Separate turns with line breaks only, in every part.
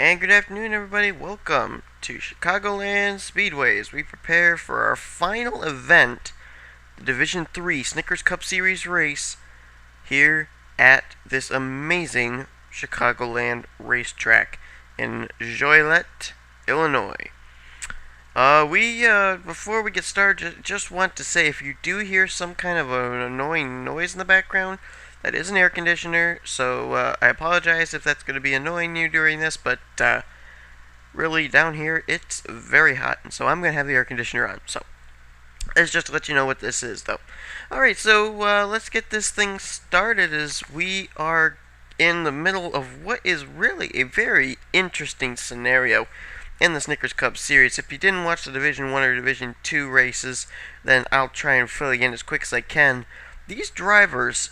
And good afternoon, everybody. Welcome to Chicagoland Speedway as we prepare for our final event, the Division 3 Snickers Cup Series race here at this amazing Chicagoland racetrack in Joliet, Illinois. Before we get started, just want to say if you do hear some kind of an annoying noise in the background, that is an air conditioner, so I apologize if that's going to be annoying you during this, but really down here it's very hot, and so I'm going to have the air conditioner on. So that's just to let you know what this is, though. Alright, so let's get this thing started as we are in the middle of what is really a very interesting scenario in the Snickers Cup Series. If you didn't watch the Division 1 or Division 2 races, then I'll try and fill you in as quick as I can. These drivers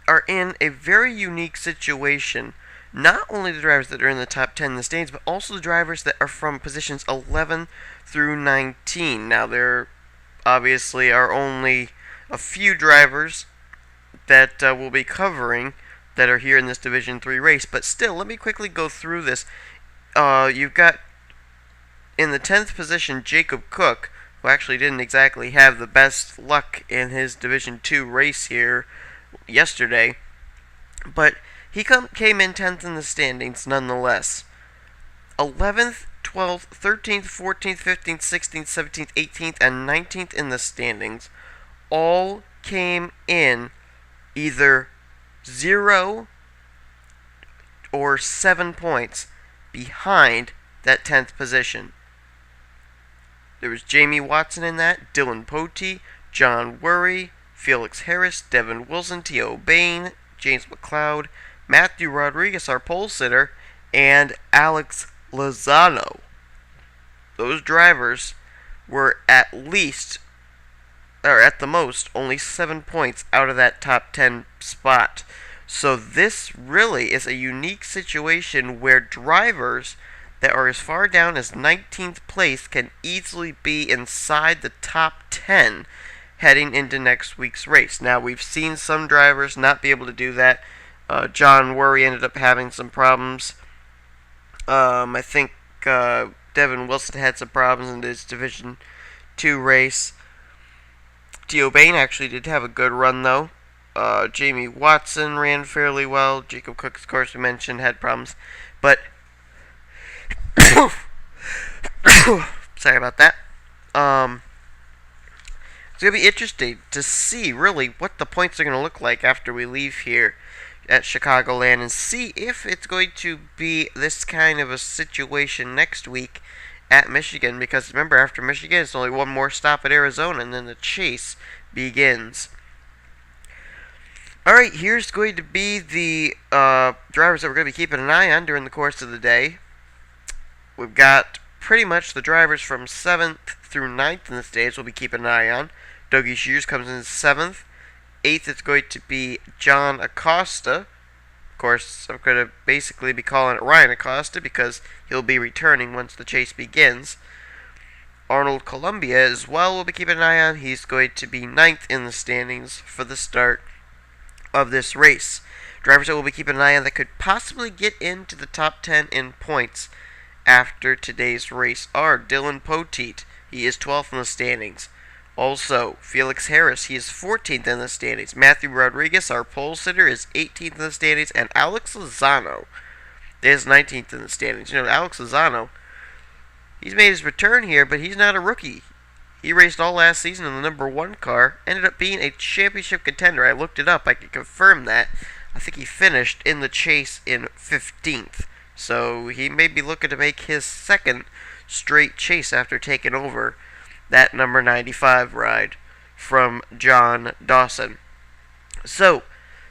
are in a very unique situation. Not only the drivers that are in the top 10 in the standings, but also the drivers that are from positions 11 through 19. Now, there obviously are only a few drivers that we'll be covering that are here in this Division 3 race, but still, let me quickly go through this. You've got in the 10th position Jacob Cook, who actually didn't exactly have the best luck in his Division 2 race here yesterday, but he came in 10th in the standings nonetheless. 11th, 12th, 13th, 14th, 15th, 16th, 17th, 18th, and 19th in the standings all came in either 0 or 7 points behind that 10th position. There was Jamie Watson in that, Dylan Potee, John Worry, Felix Harris, Devin Wilson, T.O. Bain, James McLeod, Matthew Rodriguez, our pole sitter, and Alex Lozano. Those drivers were at least, or at the most, only 7 points out of that top 10 spot. So this really is a unique situation where drivers that are as far down as 19th place can easily be inside the top 10 heading into next week's race. Now, we've seen some drivers not be able to do that. John Worry ended up having some problems. I think Devin Wilson had some problems in his Division 2 race. T.O. Bain actually did have a good run, though. Jamie Watson ran fairly well. Jacob Cook, of course, we mentioned, had problems. But sorry about that. It's going to be interesting to see, really, what the points are going to look like after we leave here at Chicagoland and see if it's going to be this kind of a situation next week at Michigan. Because, remember, after Michigan, it's only one more stop at Arizona, and then the chase begins. Alright, here's going to be the drivers that we're going to be keeping an eye on during the course of the day. We've got pretty much the drivers from 7th through 9th in the stage we'll be keeping an eye on. Dougie Shears comes in 7th. 8th it's going to be John Acosta. Of course, I'm going to basically be calling it Ryan Acosta because he'll be returning once the chase begins. Arnold Columbia as well we'll be keeping an eye on. He's going to be 9th in the standings for the start of this race. Drivers that we'll be keeping an eye on that could possibly get into the top 10 in points after today's race are Dylan Potee. He is 12th in the standings. Also, Felix Harris, he is 14th in the standings. Matthew Rodriguez, our pole sitter, is 18th in the standings. And Alex Lozano is 19th in the standings. You know, Alex Lozano, he's made his return here, but he's not a rookie. He raced all last season in the number 1 car, ended up being a championship contender. I looked it up, I can confirm that. I think he finished in the chase in 15th. So he may be looking to make his second straight chase after taking over that number 95 ride from John Dawson. So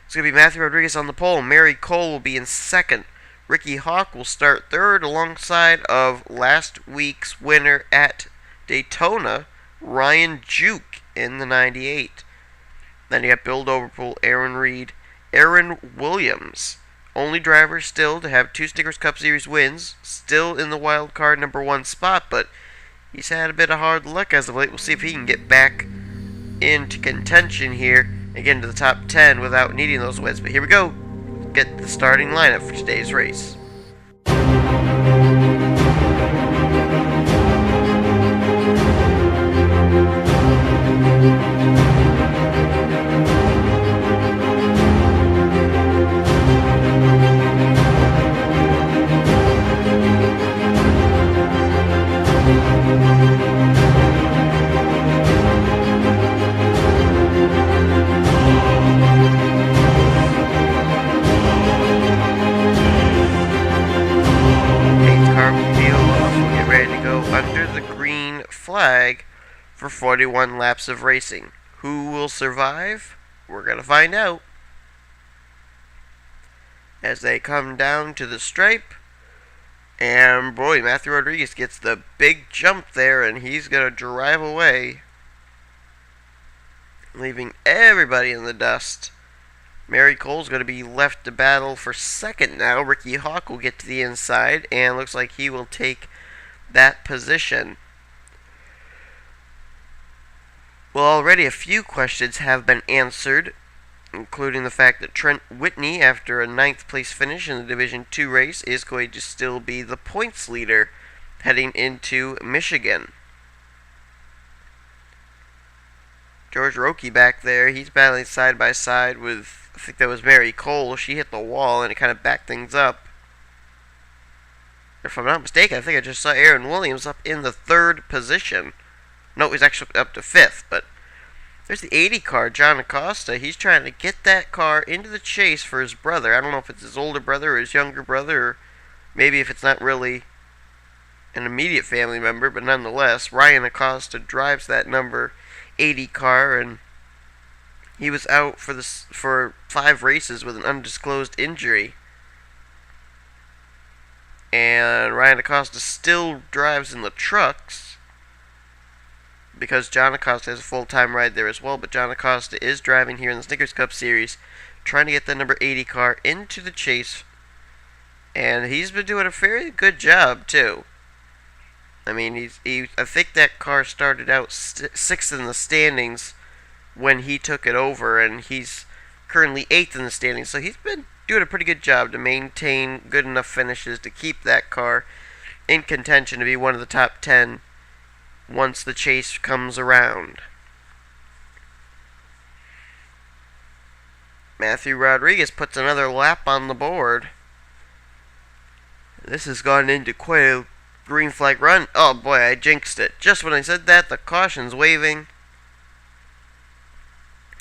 it's going to be Matthew Rodriguez on the pole. Mary Cole will be in 2nd. Ricky Hawk will start 3rd alongside of last week's winner at Daytona, Ryan Juke in the 98. Then you got Bill Overpool, Aaron Reed, Aaron Williams. Only driver still to have 2 Snickers Cup Series wins. Still in the wild card number 1 spot, but he's had a bit of hard luck as of late. We'll see if he can get back into contention here and get into the top 10 without needing those wins. But here we go. Get the starting lineup for today's race. under the green flag for 41 laps of racing. Who will survive? We're going to find out. As they come down to the stripe, and boy, Matthew Rodriguez gets the big jump there, and he's going to drive away, leaving everybody in the dust. Mary Cole's going to be left to battle for second now. Ricky Hawk will get to the inside, and looks like he will take that position. Well, already a few questions have been answered, including the fact that Trent Whitney, after a 9th place finish in the Division II race, is going to still be the points leader heading into Michigan. George Roque back there, he's battling side by side with, I think that was Mary Cole. She hit the wall and it kind of backed things up. If I'm not mistaken, I think I just saw Aaron Williams up in the 3rd position. No, he's actually up to 5th, but there's the 80 car, John Acosta. He's trying to get that car into the chase for his brother. I don't know if it's his older brother or his younger brother, or maybe if it's not really an immediate family member, but nonetheless, Ryan Acosta drives that number 80 car, and he was out for 5 races with an undisclosed injury. And Ryan Acosta still drives in the trucks, because John Acosta has a full-time ride there as well, but John Acosta is driving here in the Snickers Cup Series, trying to get the number 80 car into the chase, and he's been doing a very good job, too. I mean, I think that car started out 6th in the standings when he took it over, and he's currently 8th in the standings, so he's been doing a pretty good job to maintain good enough finishes to keep that car in contention to be one of the top 10 once the chase comes around. Matthew Rodriguez puts another lap on the board. This has gone into quite a green flag run. Oh boy, I jinxed it. Just when I said that, the caution's waving.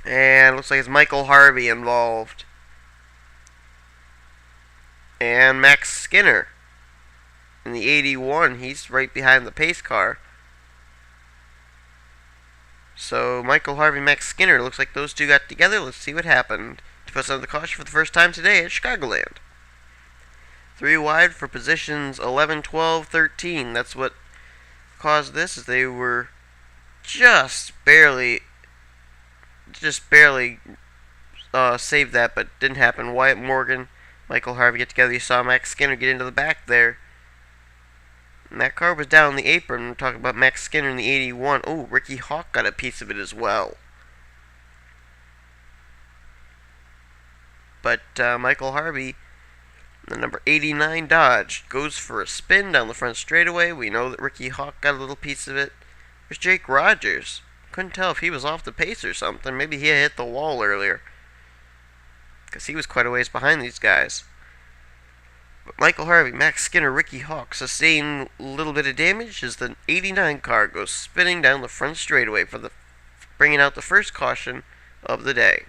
And looks like it's Michael Harvey involved. And Max Skinner in the 81. He's right behind the pace car. So Michael Harvey, Max Skinner, looks like those two got together. Let's see what happened. To put on the caution for the first time today at Chicagoland. 3 wide for positions 11, 12, 13. That's what caused this, is they were just barely saved that, but didn't happen. Wyatt Morgan, Michael Harvey get together. You saw Max Skinner get into the back there. And that car was down the apron. We're talking about Max Skinner in the 81. Oh, Ricky Hawk got a piece of it as well. But Michael Harvey, the number 89 Dodge, goes for a spin down the front straightaway. We know that Ricky Hawk got a little piece of it. There's Jake Rogers. Couldn't tell if he was off the pace or something. Maybe he had hit the wall earlier, because he was quite a ways behind these guys. But Michael Harvey, Max Skinner, Ricky Hawk sustain a little bit of damage as the 89 car goes spinning down the front straightaway for bringing out the first caution of the day.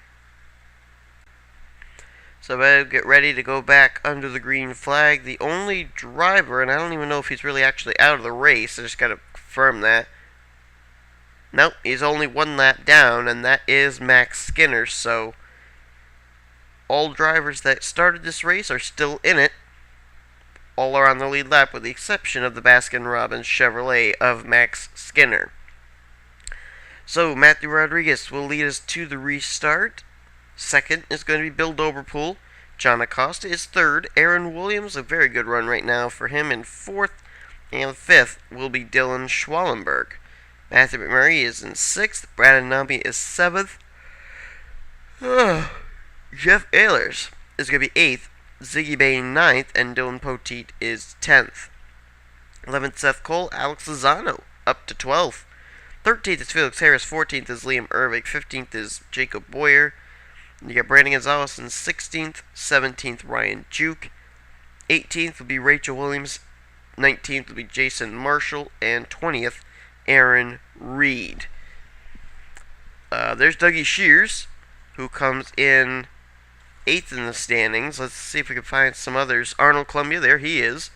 So I better get ready to go back under the green flag. The only driver, and I don't even know if he's really actually out of the race, I just got to confirm that. Nope, he's only 1 lap down, and that is Max Skinner. So all drivers that started this race are still in it. All are on the lead lap, with the exception of the Baskin-Robbins Chevrolet of Max Skinner. So Matthew Rodriguez will lead us to the restart. Second is going to be Bill Doberpool. John Acosta is third. Aaron Williams, a very good run right now for him, in 4th. And 5th will be Dylan Schwallenberg. Matthew McMurray is in 6th. Brandon Nambia is 7th. Jeff Ehlers is going to be 8th. Ziggy Bain 9th, and Dylan Poteet is 10th. 11th, Seth Cole. Alex Lozano up to 12th. 13th is Felix Harris. 14th is Liam Ervig. 15th is Jacob Boyer. You got Brandon Gonzalez in 16th. 17th, Ryan Juke. 18th will be Rachel Williams. 19th will be Jason Marshall. And 20th, Aaron Reed. There's Dougie Shears, who comes in 8th in the standings. Let's see if we can find some others. Arnold Columbia, there he is.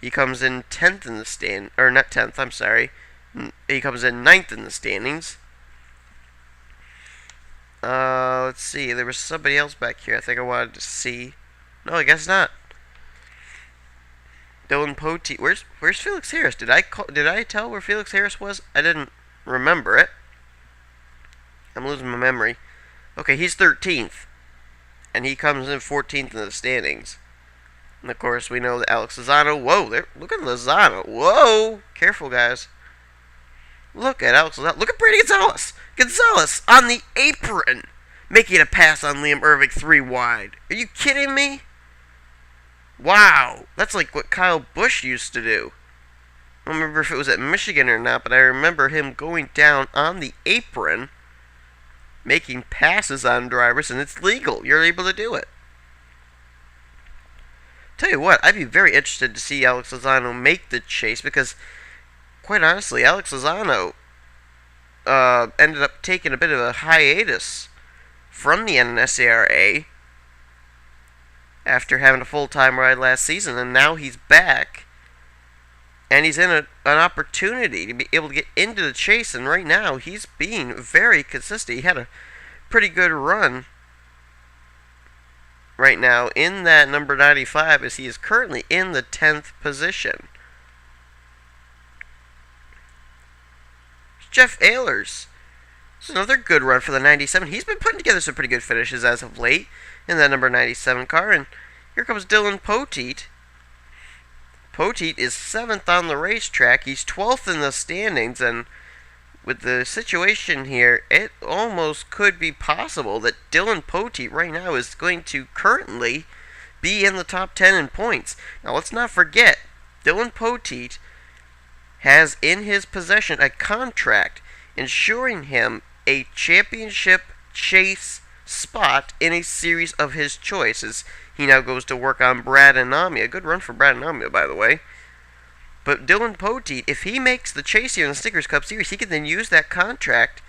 He comes in 10th in the or not 10th, I'm sorry. He comes in 9th in the standings. Let's see. There was somebody else back here I think I wanted to see. No, I guess not. Dylan Poteet. Where's Felix Harris? Did I tell where Felix Harris was? I didn't remember it. I'm losing my memory. Okay, he's 13th. And he comes in 14th in the standings. And of course, we know that Alex Lozano. Whoa, look at Lozano. Whoa! Careful, guys. Look at Alex Lozano. Look at Brady Gonzalez. Gonzalez on the apron, making a pass on Liam Erving 3 wide. Are you kidding me? Wow. That's like what Kyle Busch used to do. I don't remember if it was at Michigan or not, but I remember him going down on the apron, making passes on drivers, and it's legal. You're able to do it. Tell you what, I'd be very interested to see Alex Lozano make the chase because, quite honestly, Alex Lozano ended up taking a bit of a hiatus from the NNSCRA after having a full-time ride last season, and now he's back, and he's in an opportunity to be able to get into the chase, and right now he's being very consistent. He had a pretty good run right now in that number 95 as he is currently in the 10th position. Jeff Ehlers. This is another good run for the 97. He's been putting together some pretty good finishes as of late in that number 97 car. And here comes Dylan Poteet. Poteet is 7th on the racetrack. He's 12th in the standings. And with the situation here, it almost could be possible that Dylan Poteet right now is going to currently be in the top 10 in points. Now, let's not forget, Dylan Poteet has in his possession a contract ensuring him a championship chase spot in a series of his choices. He now goes to work on Brad Anami. A good run for Brad Anami, by the way. But Dylan Poteet, if he makes the chase here in the Snickers Cup Series, he can then use that contract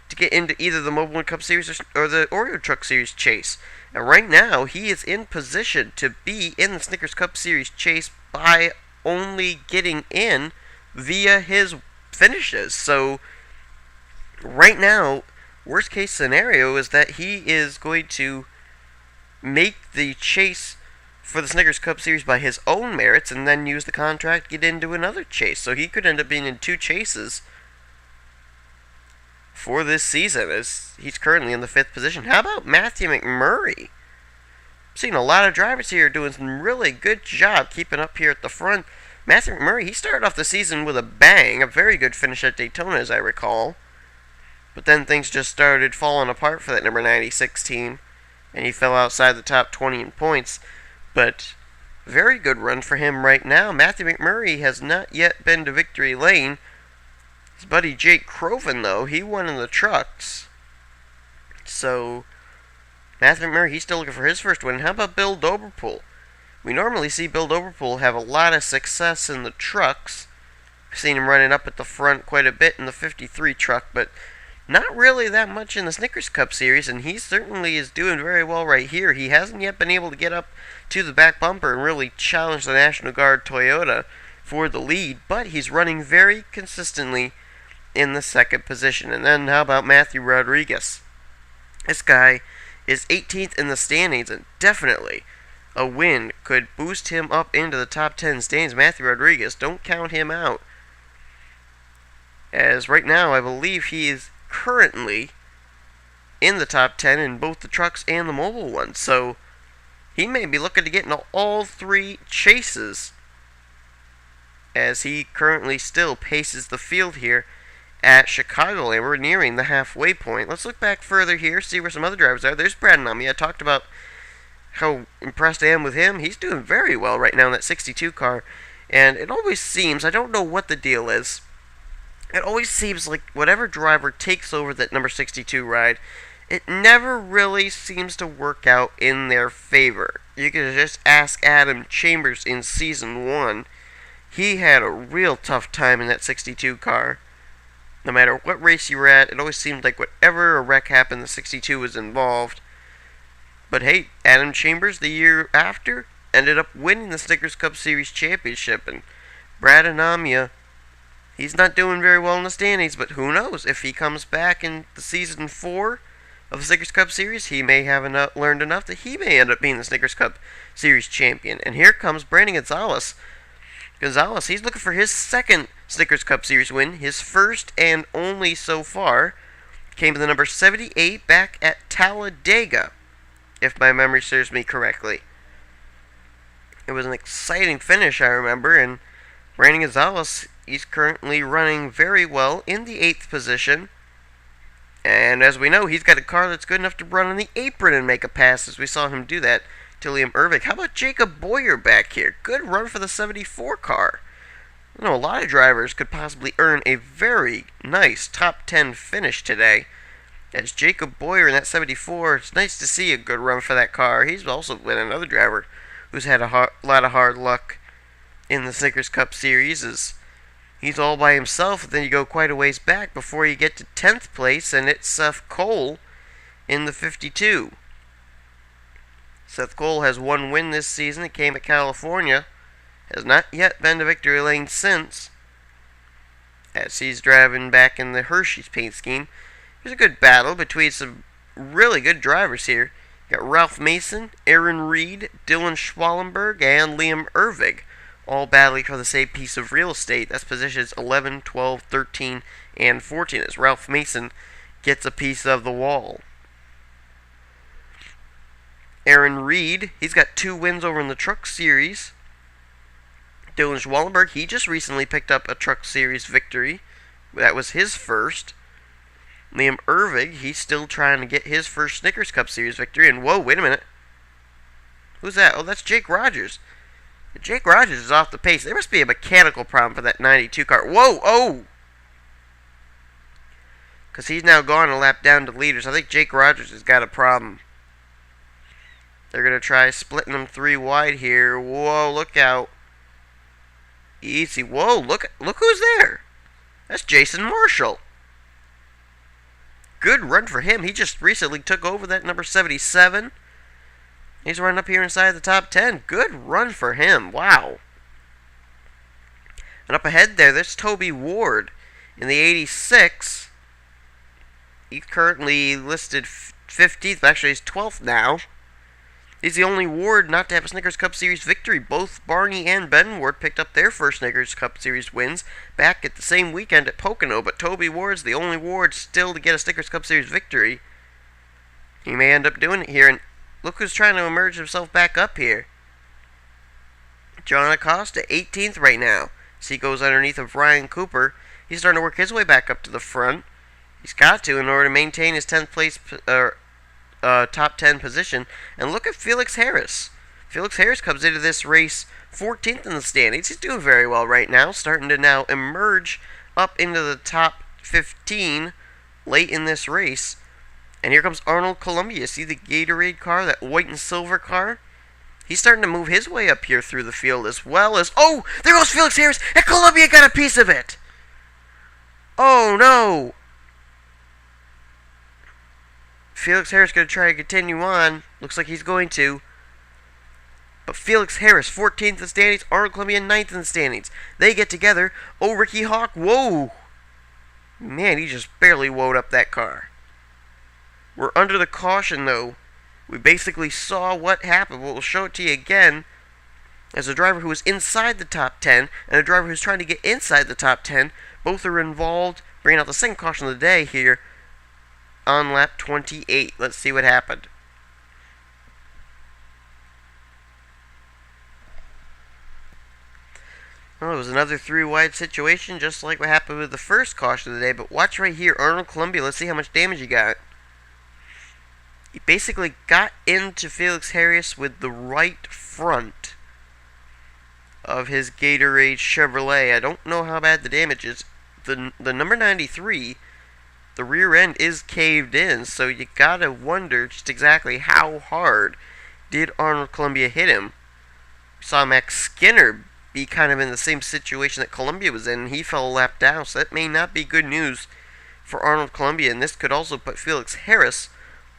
to get into either the Mobile Cup Series or the Oreo Truck Series chase. And right now, he is in position to be in the Snickers Cup Series chase by only getting in via his finishes. So right now, worst case scenario is that he is going to make the chase for the Snickers Cup Series by his own merits and then use the contract to get into another chase. So he could end up being in 2 chases for this season as he's currently in the 5th position. How about Matthew McMurray? I've seen a lot of drivers here doing some really good job keeping up here at the front. Matthew McMurray, he started off the season with a bang, a very good finish at Daytona as I recall. But then things just started falling apart for that number 96 team, and he fell outside the top 20 in points. But very good run for him right now. Matthew McMurray has not yet been to victory lane. His buddy Jake Croven, though, he won in the trucks. So Matthew McMurray, he's still looking for his first win. How about Bill Doberpool? We normally see Bill Doberpool have a lot of success in the trucks. We've seen him running up at the front quite a bit in the 53 truck, but not really that much in the Snickers Cup Series, and he certainly is doing very well right here. He hasn't yet been able to get up to the back bumper and really challenge the National Guard Toyota for the lead, but he's running very consistently in the 2nd position. And then how about Matthew Rodriguez? This guy is 18th in the standings, and definitely a win could boost him up into the top 10 standings. Matthew Rodriguez, don't count him out, as right now I believe he is currently in the top 10 in both the trucks and the mobile ones. So he may be looking to get into all 3 chases as he currently still paces the field here at Chicagoland. We're nearing the halfway point. Let's look back further here, see where some other drivers are. There's Brad Nami. I talked about how impressed I am with him. He's doing very well right now in that 62 car. And it always seems, I don't know what the deal is, it always seems like whatever driver takes over that number 62 ride, it never really seems to work out in their favor. You can just ask Adam Chambers in Season 1. He had a real tough time in that 62 car. No matter what race you were at, it always seemed like whatever a wreck happened, the 62 was involved. But hey, Adam Chambers the year after, ended up winning the Snickers Cup Series championship. And Brad Anamia, he's not doing very well in the standings, but who knows? If he comes back in the season 4 of the Snickers Cup Series, he may have learned enough that he may end up being the Snickers Cup Series champion. And here comes Brandon Gonzalez. Gonzalez, he's looking for his second Snickers Cup Series win. His first and only so far came to the number 78 back at Talladega, if my memory serves me correctly. It was an exciting finish, I remember, and Brandon Gonzalez, he's currently running very well in the 8th position. And as we know, he's got a car that's good enough to run on the apron and make a pass, as we saw him do that to Liam Ervig. How about Jacob Boyer back here? Good run for the 74 car. I know a lot of drivers could possibly earn a very nice top 10 finish today. As Jacob Boyer in that 74, it's nice to see a good run for that car. He's also been another driver who's had a lot of hard luck in the Snickers Cup Series. He's all by himself, and then you go quite a ways back before you get to 10th place, and it's Seth Cole in the 52. Seth Cole has one win this season. It came at California. Has not yet been to victory lane since, as he's driving back in the Hershey's paint scheme. There's a good battle between some really good drivers here. You got Ralph Mason, Aaron Reed, Dylan Schwallenberg, and Liam Ervig, all battling for the same piece of real estate. That's positions 11, 12, 13, and 14, as Ralph Mason gets a piece of the wall. Aaron Reed, he's got 2 wins over in the Truck Series. Dylan Schwallenberg, he just recently picked up a Truck Series victory. That was his first. Liam Ervig, he's still trying to get his first Snickers Cup Series victory. And whoa, wait a minute. Who's that? Oh, that's Jake Rogers. Jake Rogers is off the pace. There must be a mechanical problem for that 92 car. Whoa, oh! Because he's now gone a lap down to leaders. I think Jake Rogers has got a problem. They're going to try splitting them 3 wide here. Whoa, look out. Easy. Whoa, look who's there. That's Jason Marshall. Good run for him. He just recently took over that number 77. He's running up here inside the top 10. Good run for him. Wow. And up ahead there's Toby Ward in the 86. He's currently listed 15th. Actually, he's 12th now. He's the only Ward not to have a Snickers Cup Series victory. Both Barney and Ben Ward picked up their first Snickers Cup Series wins back at the same weekend at Pocono, but Toby Ward's the only Ward still to get a Snickers Cup Series victory. He may end up doing it here, and look who's trying to emerge himself back up here. John Acosta, 18th right now. So he goes underneath of Ryan Cooper. He's starting to work his way back up to the front. He's got to in order to maintain his 10th place top 10 position. And look at Felix Harris. Felix Harris comes into this race 14th in the standings. He's doing very well right now, starting to now emerge up into the top 15 late in this race. And here comes Arnold Columbia. See the Gatorade car, that white and silver car? He's starting to move his way up here through the field, as well as... Oh, there goes Felix Harris, and Columbia got a piece of it! Oh, no! Felix Harris going to try to continue on. Looks like he's going to. But Felix Harris, 14th in the standings. Arnold Columbia, 9th in the standings. They get together. Oh, Ricky Hawk. Whoa. Man, he just barely woed up that car. We're under the caution, though. We basically saw what happened. We'll show it to you again. As a driver who was inside the top 10 and a driver who's trying to get inside the top 10. Both are involved. Bringing out the second caution of the day here on lap 28. Let's see what happened. Well, it was another 3-wide situation, just like what happened with the first caution of the day. But watch right here, Arnold Columbia. Let's see how much damage he got. He basically got into Felix Harris with the right front of his Gatorade Chevrolet. I don't know how bad the damage is. The number 93... the rear end is caved in, so you gotta wonder just exactly how hard did Arnold Columbia hit him. We saw Max Skinner be kind of in the same situation that Columbia was in, and he fell a lap down, so that may not be good news for Arnold Columbia, and this could also put Felix Harris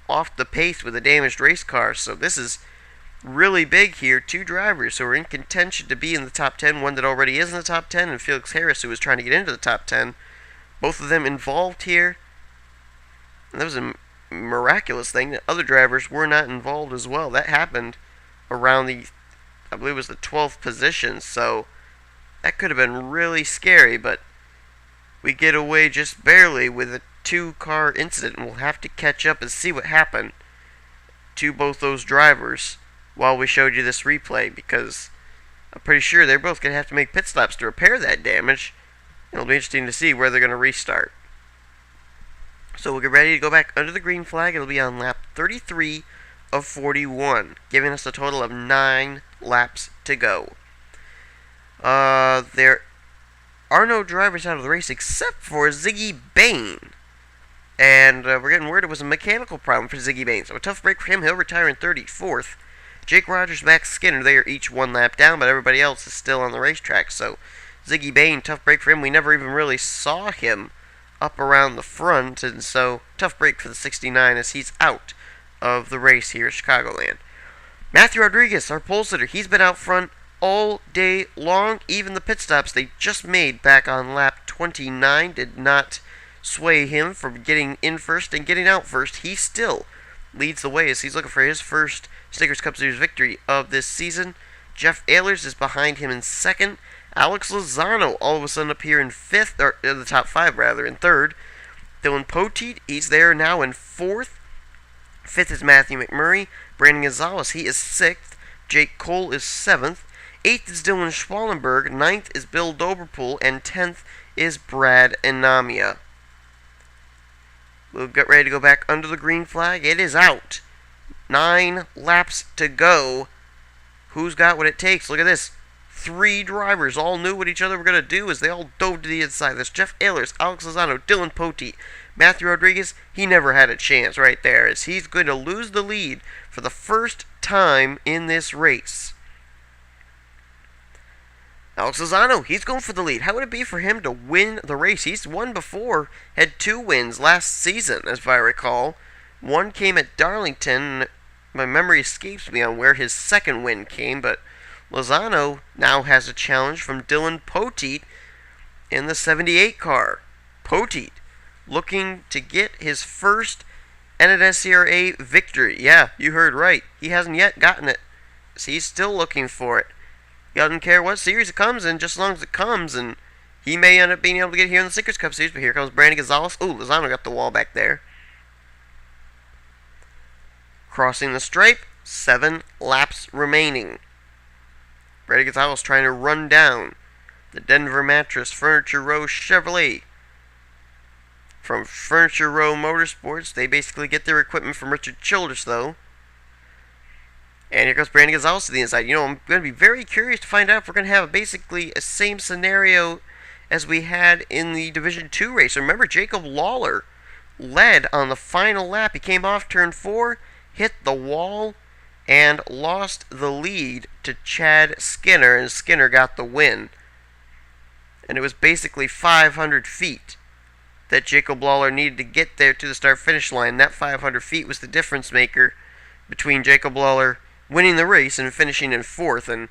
off the pace with a damaged race car. So this is really big here. Two drivers who are in contention to be in the top 10. One that already is in the top 10, and Felix Harris, who was trying to get into the top 10. Both of them involved here. And that was a miraculous thing that other drivers were not involved as well. That happened around the, I believe it was the 12th position. So that could have been really scary, but we get away just barely with a two-car incident, and we'll have to catch up and see what happened to both those drivers while we showed you this replay, because I'm pretty sure they're both going to have to make pit stops to repair that damage. It'll be interesting to see where they're going to restart. So we'll get ready to go back under the green flag. It'll be on lap 33 of 41, giving us a total of 9 laps to go. There are no drivers out of the race except for Ziggy Bain. And we're getting word it was a mechanical problem for Ziggy Bain. So a tough break for him. He'll retire in 34th. Jake Rogers, Max Skinner, they are each 1 lap down, but everybody else is still on the racetrack. So Ziggy Bain, tough break for him. We never even really saw him up around the front, and so tough break for the 69 as he's out of the race here at Chicagoland. Matthew Rodriguez, our pole sitter, he's been out front all day long. Even the pit stops they just made back on lap 29 did not sway him from getting in first and getting out first. He still leads the way as he's looking for his first Snickers Cup Series victory of this season. Jeff Ehlers is behind him in second. Alex Lozano all of a sudden up here in fifth, or in the top 5 rather, in third. Dylan Poteet, he's there now in fourth. Fifth is Matthew McMurray. Brandon Gonzalez, he is sixth. Jake Cole is seventh. Eighth is Dylan Schwallenberg. Ninth is Bill Doberpool. And 10th is Brad Anamia. We'll get ready to go back under the green flag. It is out. 9 laps to go. Who's got what it takes? Look at this. 3 drivers all knew what each other were going to do as they all dove to the inside. There's Jeff Ehlers, Alex Lozano, Dylan Poteet. Matthew Rodriguez, he never had a chance right there as he's going to lose the lead for the first time in this race. Alex Lozano, he's going for the lead. How would it be for him to win the race? He's won before, had 2 wins last season, as I recall. One came at Darlington. My memory escapes me on where his second win came, but Lozano now has a challenge from Dylan Poteet in the 78 car. Poteet looking to get his first NNSCRA victory. Yeah, you heard right. He hasn't yet gotten it. So he's still looking for it. He doesn't care what series it comes in, just as long as it comes, and he may end up being able to get here in the Snickers Cup Series, but here comes Brandon Gonzalez. Ooh, Lozano got the wall back there. Crossing the stripe, 7 laps remaining. Brandon Gonzalez trying to run down the Denver Mattress Furniture Row Chevrolet. From Furniture Row Motorsports, they basically get their equipment from Richard Childress, though. And here goes Brandon Gonzalez to the inside. You know, I'm going to be very curious to find out if we're going to have basically a same scenario as we had in the Division 2 race. Remember, Jacob Lawler led on the final lap. He came off turn 4, hit the wall, and lost the lead to Chad Skinner, and Skinner got the win. And it was basically 500 feet that Jacob Lawler needed to get there to the start-finish line. That 500 feet was the difference maker between Jacob Lawler winning the race and finishing in 4th, and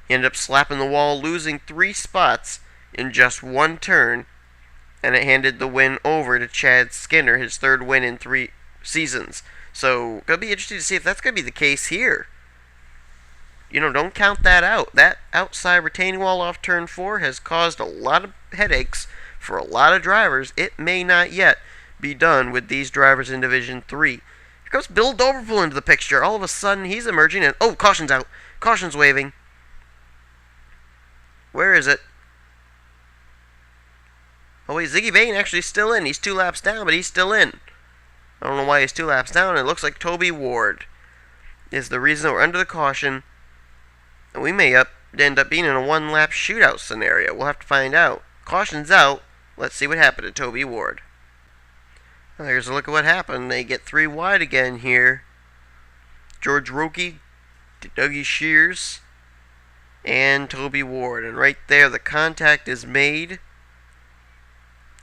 he ended up slapping the wall, losing 3 spots in just 1 turn, and it handed the win over to Chad Skinner, his 3rd win in 3 seasons. So, going to be interesting to see if that's going to be the case here. You know, don't count that out. That outside retaining wall off turn 4 has caused a lot of headaches for a lot of drivers. It may not yet be done with these drivers in Division 3. Here goes Bill Doberpool into the picture. All of a sudden, he's emerging, and oh, caution's out. Caution's waving. Where is it? Oh wait, Ziggy Bain actually still in. He's 2 laps down, but he's still in. I don't know why he's 2 laps down. It looks like Toby Ward is the reason that we're under the caution. And we may end up being in a 1-lap shootout scenario. We'll have to find out. Caution's out. Let's see what happened to Toby Ward. Well, here's a look at what happened. They get 3 wide again here. George Roque, Dougie Shears, and Toby Ward. And right there, the contact is made.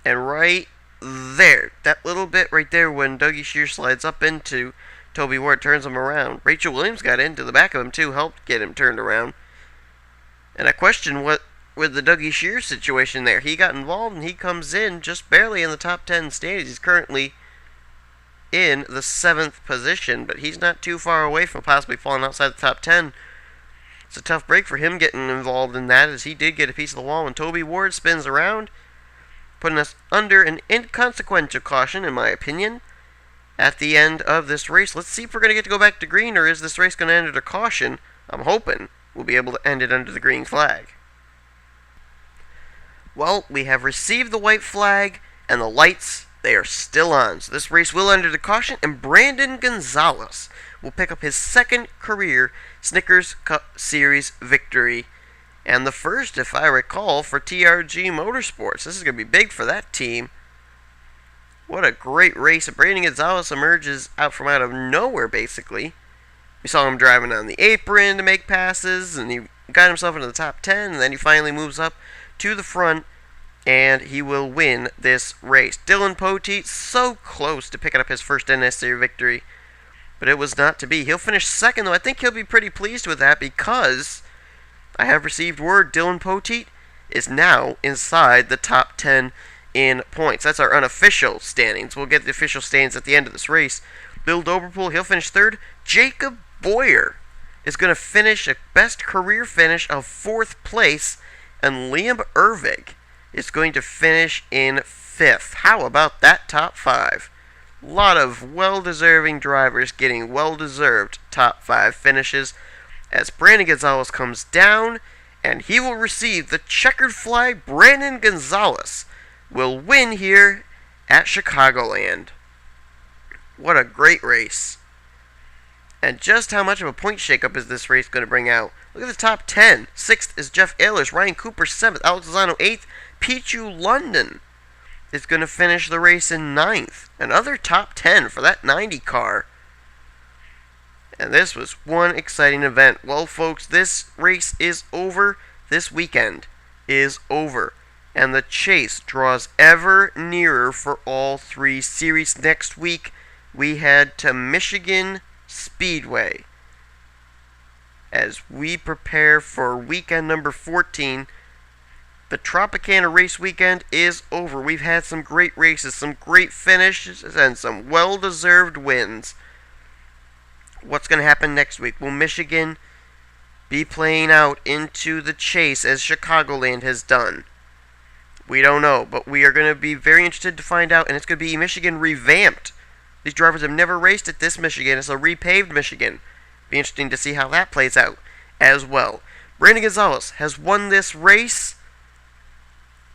And right there, that little bit right there when Dougie Shears slides up into Toby Ward turns him around. Rachel Williams got into the back of him too, helped get him turned around. And I question what with the Dougie Shears situation there. He got involved and he comes in just barely in the top 10 standings. He's currently in the 7th position, but he's not too far away from possibly falling outside the top 10. It's a tough break for him getting involved in that, as he did get a piece of the wall when Toby Ward spins around, putting us under an inconsequential caution, in my opinion, at the end of this race. Let's see if we're going to get to go back to green, or is this race going to end at a caution? I'm hoping we'll be able to end it under the green flag. Well, we have received the white flag, and the lights, they are still on. So this race will end at a caution, and Brandon Gonzalez will pick up his 2nd career Snickers Cup Series victory. And the first, if I recall, for TRG Motorsports. This is going to be big for that team. What a great race. Brandon Gonzalez emerges out of nowhere, basically. We saw him driving on the apron to make passes, and he got himself into the top 10, and then he finally moves up to the front, and he will win this race. Dylan Poteet, so close to picking up his first NNSCRA victory, but it was not to be. He'll finish 2nd, though. I think he'll be pretty pleased with that, because I have received word Dylan Poteet is now inside the top 10 in points. That's our unofficial standings. We'll get the official standings at the end of this race. Bill Doberpool, he'll finish 3rd. Jacob Boyer is going to finish a best career finish of 4th place, and Liam Ervig is going to finish in 5th. How about that top 5? A lot of well-deserving drivers getting well-deserved top 5 finishes, as Brandon Gonzalez comes down, and he will receive the checkered flag. Brandon Gonzalez will win here at Chicagoland. What a great race. And just how much of a point shakeup is this race going to bring out? Look at the top 10. 6th is Jeff Ehlers. Ryan Cooper 7th. Alex Lozano 8th. Pichu London is going to finish the race in 9th. Another top 10 for that 90 car. And this was one exciting event. Well, folks, this race is over. This weekend is over. And the chase draws ever nearer for all 3 series. Next week, we head to Michigan Speedway as we prepare for weekend number 14. The Tropicana race weekend is over. We've had some great races, some great finishes, and some well-deserved wins. What's going to happen next week? Will Michigan be playing out into the chase as Chicagoland has done? We don't know, but we are going to be very interested to find out, and it's going to be Michigan revamped. These drivers have never raced at this Michigan. It's a repaved Michigan. Be interesting to see how that plays out as well. Brandon Gonzalez has won this race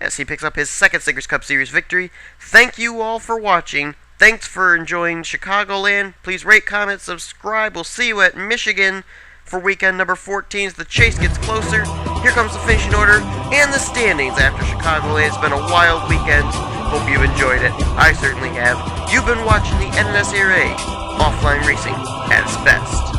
as he picks up his 2nd Snickers Cup Series victory. Thank you all for watching. Thanks for enjoying Chicagoland. Please rate, comment, subscribe. We'll see you at Michigan for weekend number 14 as the chase gets closer. Here comes the finishing order and the standings after Chicagoland. It's been a wild weekend. Hope you've enjoyed it. I certainly have. You've been watching the NNSCRA Offline Racing at its best.